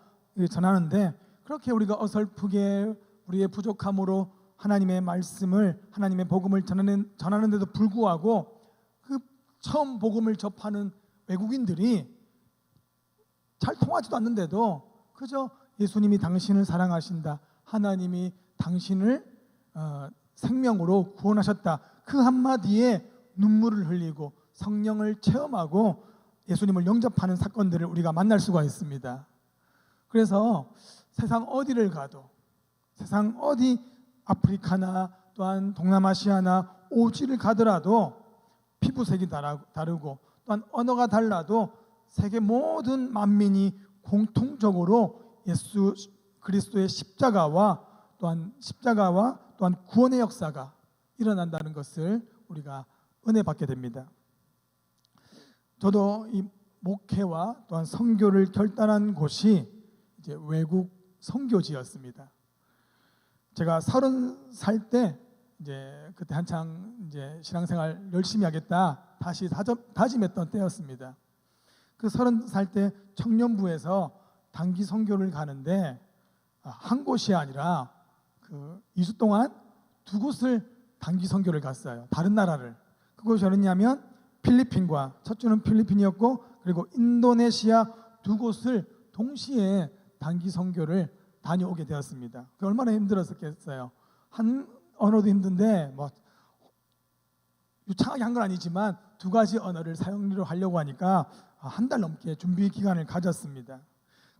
전하는데, 그렇게 우리가 어설프게 우리의 부족함으로 하나님의 말씀을, 하나님의 복음을 전하는데도 불구하고 그 처음 복음을 접하는 외국인들이 잘 통하지도 않는데도 그저 예수님이 당신을 사랑하신다, 하나님이 당신을 생명으로 구원하셨다, 그 한마디에 눈물을 흘리고 성령을 체험하고 예수님을 영접하는 사건들을 우리가 만날 수가 있습니다. 그래서 세상 어디를 가도, 세상 어디 아프리카나 또한 동남아시아나 오지를 가더라도 피부색이 다르고 또한 언어가 달라도 세계 모든 만민이 공통적으로 예수 그리스도의 십자가와 또한 구원의 역사가 일어난다는 것을 우리가 은혜 받게 됩니다. 저도 이 목회와 또한 선교를 결단한 곳이 이제 외국 선교지였습니다. 제가 30살 때 이제 그때 한창 이제 신앙생활 열심히 하겠다 다시 다짐했던 때였습니다. 그 30살 때 청년부에서 단기 선교를 가는데 한 곳이 아니라 그 2주 동안 2곳을 단기 선교를 갔어요. 다른 나라를. 그곳이 어디냐면 필리핀과 첫 주는 필리핀이었고 그리고 인도네시아 2곳을 동시에 단기 선교를 다녀오게 되었습니다. 그 얼마나 힘들었겠어요. 한 언어도 힘든데 뭐 유창하게 한 건 아니지만 2가지 언어를 사용으로 하려고 하니까 한 달 넘게 준비 기간을 가졌습니다.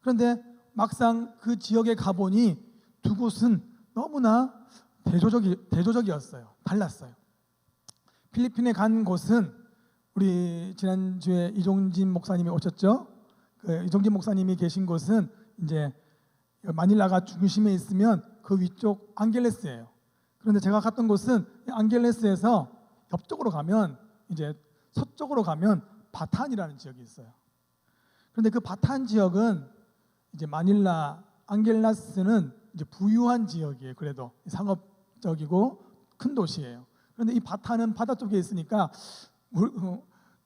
그런데 막상 그 지역에 가보니 2곳은 너무나 대조적이었어요. 달랐어요. 필리핀에 간 곳은 우리 지난주에 이종진 목사님이 오셨죠? 그 이종진 목사님이 계신 곳은 이제 마닐라가 중심에 있으면 그 위쪽 앙겔레스예요. 그런데 제가 갔던 곳은 앙겔레스에서 옆쪽으로 가면 이제 서쪽으로 가면 바탄이라는 지역이 있어요. 그런데 그 바탄 지역은 이제 마닐라, 앙겔레스는 이제 부유한 지역이에요. 그래도 상업적이고 큰 도시예요. 그런데 이 바탄은 바다 쪽에 있으니까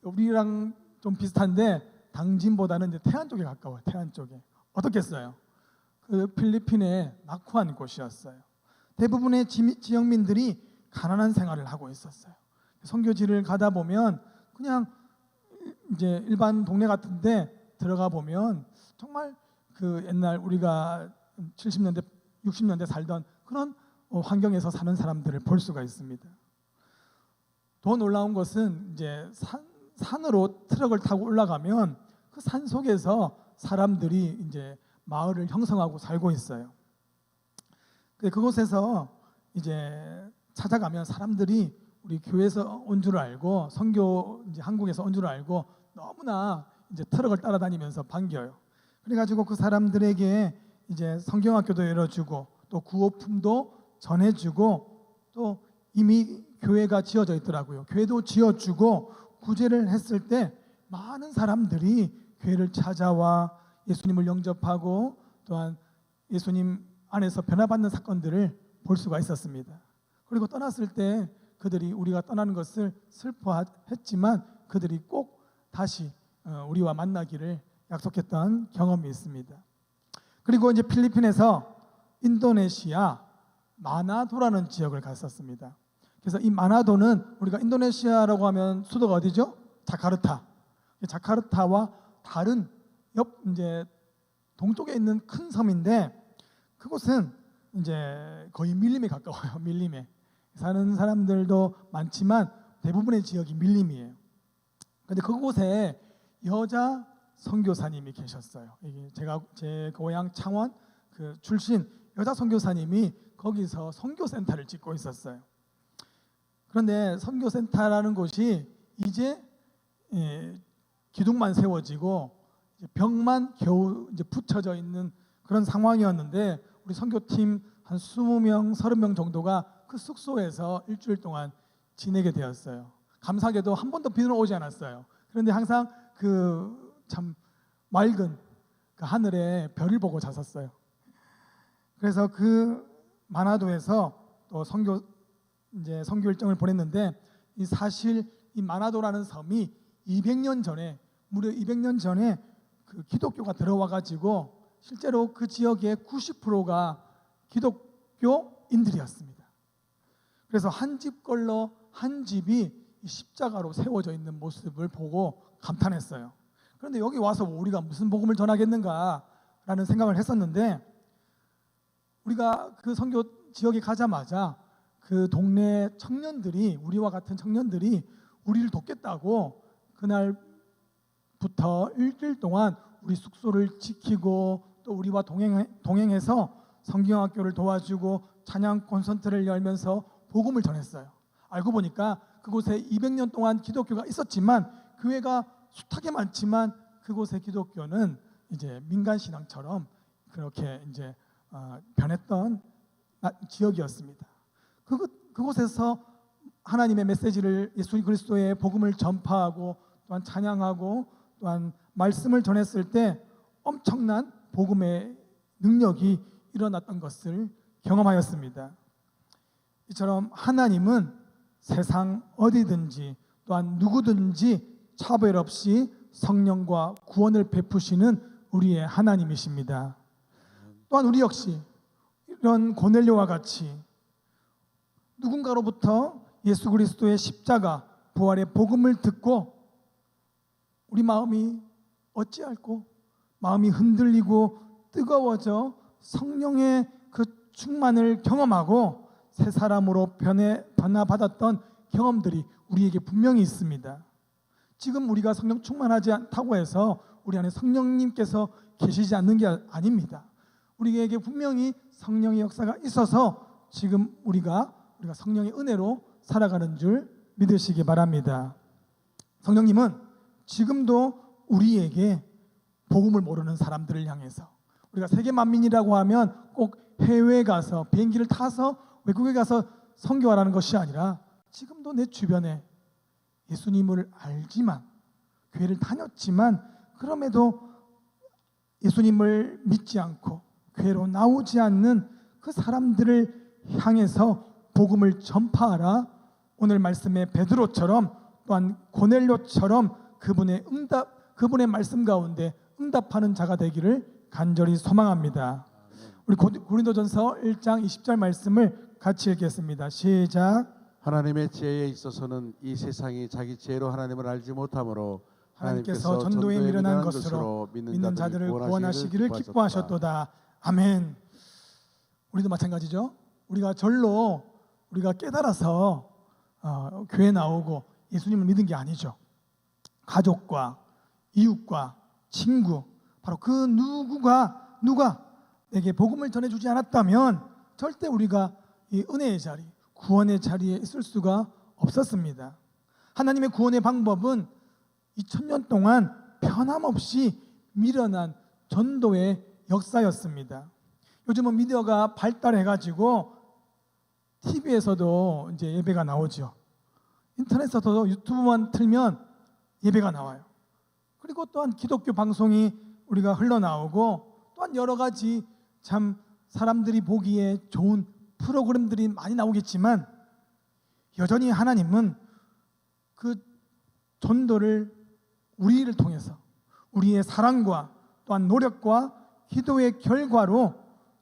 우리랑 좀 비슷한데 당진보다는 이제 태안 쪽에 가까워요. 태안 쪽에. 어떻겠어요? 그 필리핀의 낙후한 곳이었어요. 대부분의 지역민들이 가난한 생활을 하고 있었어요. 선교지를 가다 보면 그냥 이제 일반 동네 같은데 들어가 보면 정말 그 옛날 우리가 70년대, 60년대 살던 그런 환경에서 사는 사람들을 볼 수가 있습니다. 더 놀라운 것은 이제 산으로 트럭을 타고 올라가면 그 산 속에서 사람들이 이제 마을을 형성하고 살고 있어요. 그곳에서 이제 찾아가면 사람들이 우리 교회에서 온 줄 알고 선교 이제 한국에서 온 줄 알고 너무나 이제 트럭을 따라다니면서 반겨요. 그래가지고 그 사람들에게 이제 성경학교도 열어주고 또 구호품도 전해주고 또 이미 교회가 지어져 있더라고요. 교회도 지어주고 구제를 했을 때 많은 사람들이 교회를 찾아와 예수님을 영접하고 또한 예수님 안에서 변화받는 사건들을 볼 수가 있었습니다. 그리고 떠났을 때 그들이 우리가 떠나는 것을 슬퍼했지만 그들이 꼭 다시 우리와 만나기를 약속했던 경험이 있습니다. 그리고 이제 필리핀에서 인도네시아 마나도라는 지역을 갔었습니다. 그래서 이 마나도는 우리가 인도네시아라고 하면 수도가 어디죠? 자카르타. 자카르타와 다른 옆 이제 동쪽에 있는 큰 섬인데 그곳은 이제 거의 밀림에 가까워요. 밀림에 사는 사람들도 많지만 대부분의 지역이 밀림이에요. 그런데 그곳에 여자 선교사님이 계셨어요. 이게 제 고향 창원 그 출신 여자 선교사님이 거기서 선교센터를 짓고 있었어요. 그런데 선교센터라는 곳이 이제 기둥만 세워지고 벽만 겨우 이제 붙여져 있는 그런 상황이었는데 우리 선교팀 한 20명, 30명 정도가 그 숙소에서 일주일 동안 지내게 되었어요. 감사하게도 한 번도 비는 오지 않았어요. 그런데 항상 그 참 맑은 그 하늘에 별을 보고 잤었어요. 그래서 그 마나도에서 또 선교 일정을 보냈는데 사실 이 마나도라는 섬이 200년 전에 무려 200년 전에 그 기독교가 들어와 가지고 실제로 그 지역의 90%가 기독교인들이었습니다. 그래서 한 집 걸러 한 집이 이 십자가로 세워져 있는 모습을 보고 감탄했어요. 그런데 여기 와서 우리가 무슨 복음을 전하겠는가라는 생각을 했었는데, 우리가 그 선교 지역에 가자마자 그 동네 청년들이, 우리와 같은 청년들이 우리를 돕겠다고 그날부터 일주일 동안 우리 숙소를 지키고 또 우리와 동행해서 성경학교를 도와주고 찬양 콘서트를 열면서 복음을 전했어요. 알고 보니까 그곳에 200년 동안 기독교가 있었지만, 교회가 숱하게 많지만 그곳의 기독교는 이제 민간 신앙처럼 그렇게 이제 변했던 지역이었습니다. 그곳에서 하나님의 메시지를, 예수 그리스도의 복음을 전파하고 또한 찬양하고 또한 말씀을 전했을 때 엄청난 복음의 능력이 일어났던 것을 경험하였습니다. 이처럼 하나님은 세상 어디든지 또한 누구든지 차별 없이 성령과 구원을 베푸시는 우리의 하나님이십니다. 또한 우리 역시 이런 고넬료와 같이 누군가로부터 예수 그리스도의 십자가 부활의 복음을 듣고 우리 마음이 어찌할꼬 마음이 흔들리고 뜨거워져 성령의 그 충만을 경험하고 새 사람으로 변화받았던 경험들이 우리에게 분명히 있습니다. 지금 우리가 성령 충만하지 않다고 해서 우리 안에 성령님께서 계시지 않는 게 아닙니다. 우리에게 분명히 성령의 역사가 있어서 지금 우리가 성령의 은혜로 살아가는 줄 믿으시기 바랍니다. 성령님은 지금도 우리에게 복음을 모르는 사람들을 향해서, 우리가 세계 만민이라고 하면 꼭 해외에 가서 비행기를 타서 외국에 가서 선교하라는 것이 아니라, 지금도 내 주변에 예수님을 알지만, 교회를 다녔지만 그럼에도 예수님을 믿지 않고 교회로 나오지 않는 그 사람들을 향해서 복음을 전파하라. 오늘 말씀의 베드로처럼 또한 고넬료처럼 그분의 말씀 가운데 응답하는 자가 되기를 간절히 소망합니다. 우리 고린도전서 1장 20절 말씀을 같이 읽겠습니다. 시작. 하나님의 지혜에 있어서는 이 세상이 자기 지혜로 하나님을 알지 못하므로 하나님께서 전도에 미련한 것으로 믿는 자들을 구원하시기를 기뻐하셨도다. 아멘. 우리도 마찬가지죠. 우리가 절로 우리가 깨달아서 교회 나오고 예수님을 믿은 게 아니죠. 가족과 이웃과 친구, 바로 그 누가 내게 복음을 전해주지 않았다면 절대 우리가 이 은혜의 자리, 구원의 자리에 있을 수가 없었습니다. 하나님의 구원의 방법은 2000년 동안 변함없이 미련한 전도의 역사였습니다. 요즘은 미디어가 발달해가지고 TV에서도 이제 예배가 나오죠. 인터넷에서도 유튜브만 틀면 예배가 나와요. 그리고 또한 기독교 방송이 우리가 흘러나오고 또한 여러 가지 참 사람들이 보기에 좋은 프로그램들이 많이 나오겠지만, 여전히 하나님은 그 전도를 우리를 통해서 우리의 사랑과 또한 노력과 기도의 결과로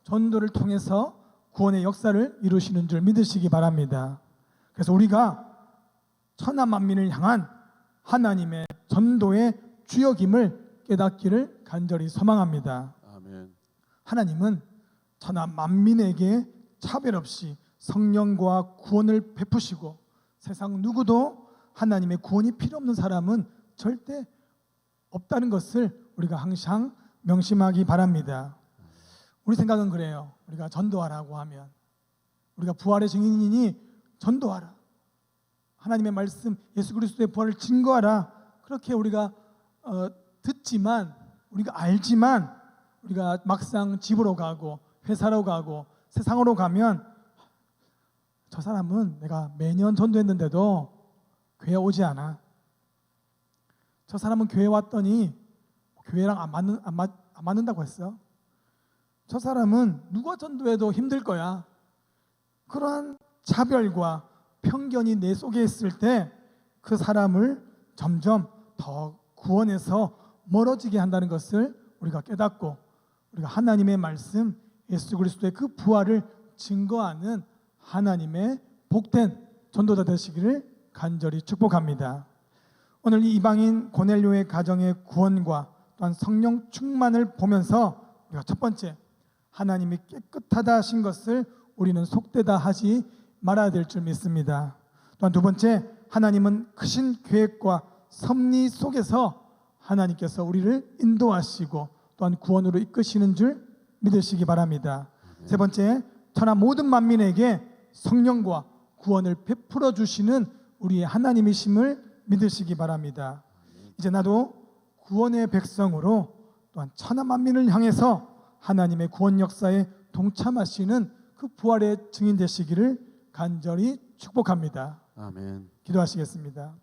전도를 통해서 구원의 역사를 이루시는 줄 믿으시기 바랍니다. 그래서 우리가 천하 만민을 향한 하나님의 전도의 주역임을 깨닫기를 간절히 소망합니다. 아멘. 하나님은 천하 만민에게 차별 없이 성령과 구원을 베푸시고, 세상 누구도 하나님의 구원이 필요 없는 사람은 절대 없다는 것을 우리가 항상 명심하기 바랍니다. 우리 생각은 그래요. 우리가 전도하라고 하면, 우리가 부활의 증인이니 전도하라, 하나님의 말씀 예수 그리스도의 부활을 증거하라, 그렇게 우리가 듣지만, 우리가 알지만, 우리가 막상 집으로 가고 회사로 가고 세상으로 가면 저 사람은 내가 매년 전도했는데도 교회 오지 않아, 저 사람은 교회 왔더니 교회랑 안 맞는다고 했어, 저 사람은 누가 전도해도 힘들 거야. 그러한 자별과 편견이 내 속에 있을 때 그 사람을 점점 더 구원에서 멀어지게 한다는 것을 우리가 깨닫고, 우리가 하나님의 말씀 예수 그리스도의 그 부활을 증거하는 하나님의 복된 전도자 되시기를 간절히 축복합니다. 오늘 이 이방인 고넬료의 가정의 구원과 또한 성령 충만을 보면서 우리가 첫 번째, 하나님이 깨끗하다 하신 것을 우리는 속되다 하지 말아야 될 줄 믿습니다. 또한 두 번째, 하나님은 크신 계획과 섭리 속에서 하나님께서 우리를 인도하시고 또한 구원으로 이끄시는 줄 믿으시기 바랍니다. 세 번째, 천하 모든 만민에게 성령과 구원을 베풀어 주시는 우리의 하나님이심을 믿으시기 바랍니다. 이제 나도 구원의 백성으로 또한 천하 만민을 향해서 하나님의 구원 역사에 동참하시는 그 부활의 증인 되시기를 간절히 축복합니다. 아멘. 기도하시겠습니다.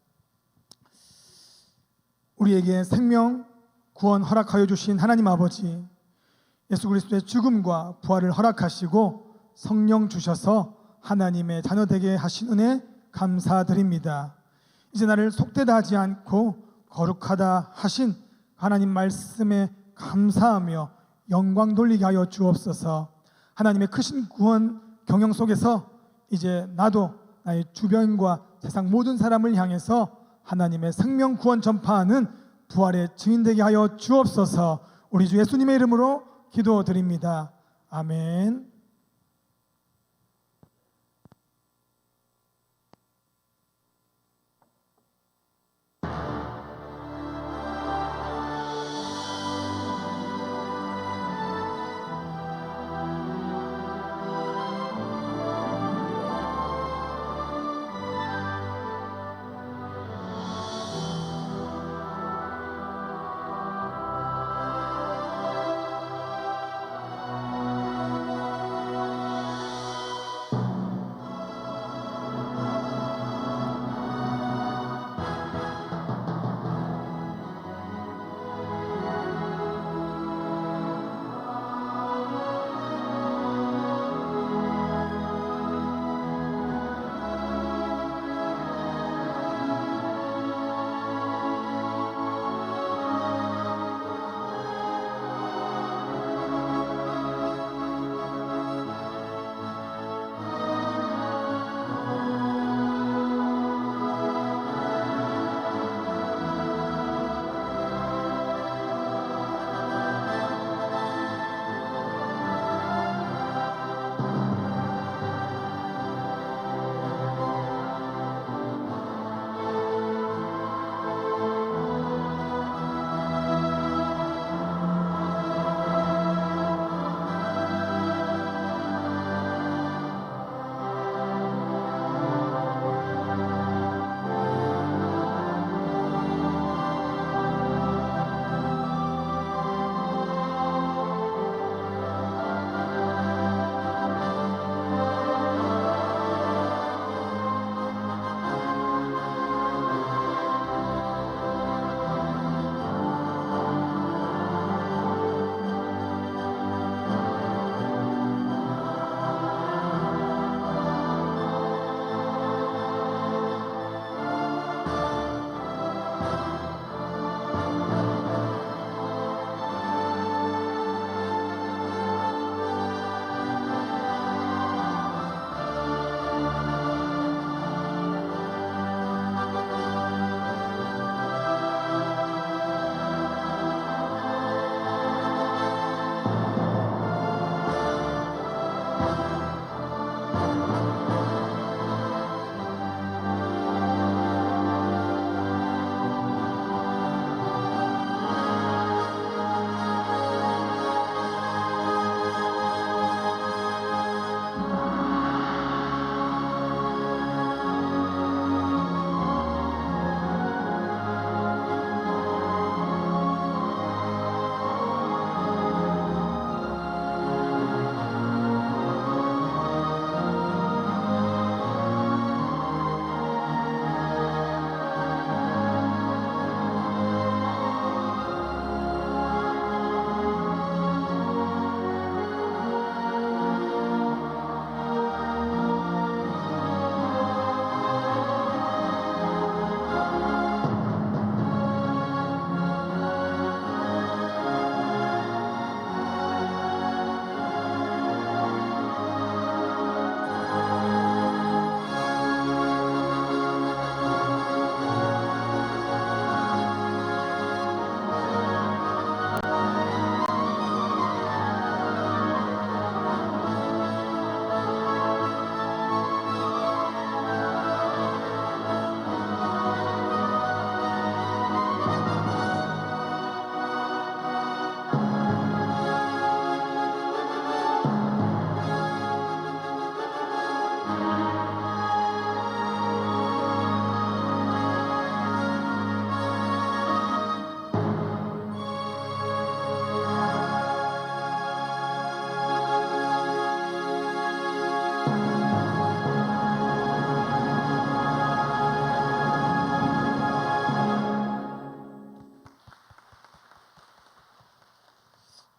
우리에게 생명, 구원 허락하여 주신 하나님 아버지, 예수 그리스도의 죽음과 부활을 허락하시고 성령 주셔서 하나님의 자녀 되게 하신 은혜 감사드립니다. 이제 나를 속되다 하지 않고 거룩하다 하신 하나님 말씀에 감사하며 영광 돌리게 하여 주옵소서. 하나님의 크신 구원 경영 속에서 이제 나도 나의 주변과 세상 모든 사람을 향해서 하나님의 생명 구원 전파하는 부활의 증인 되게 하여 주옵소서. 우리 주 예수님의 이름으로 기도드립니다. 아멘.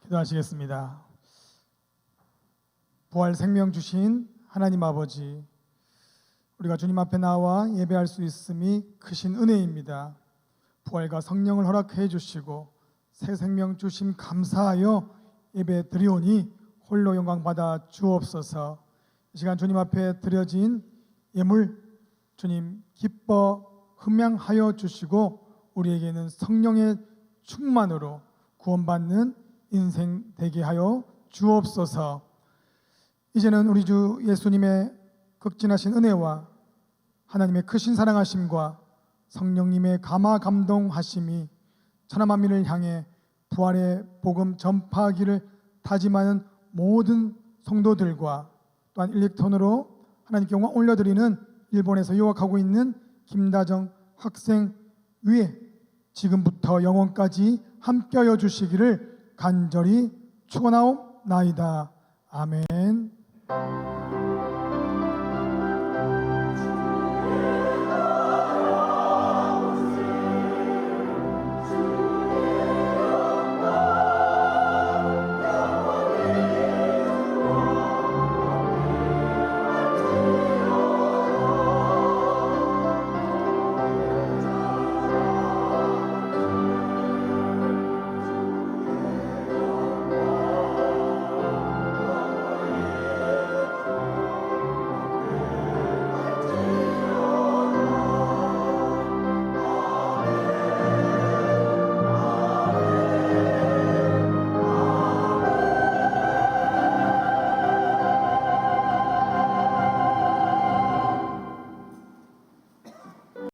기도하시겠습니다. 부활 생명 주신 하나님 아버지, 우리가 주님 앞에 나와 예배할 수 있음이 크신 은혜입니다. 부활과 성령을 허락해 주시고 새 생명 주심 감사하여 예배 드리오니 홀로 영광 받아 주옵소서. 이 시간 주님 앞에 드려진 예물 주님 기뻐 흠양하여 주시고 우리에게는 성령의 충만으로 구원받는 인생 되게 하여 주옵소서. 이제는 우리 주 예수님의 극진하신 은혜와 하나님의 크신 사랑하심과 성령님의 감화 감동하심이 천하 만민을 향해 부활의 복음 전파하기를 다짐하는 모든 성도들과 또한 일렉톤으로 하나님께 영광 올려드리는 일본에서 유학하고 있는 김다정 학생 위에 지금부터 영원까지 함께하여 주시기를 간절히 축원하옵나이다. 아멘.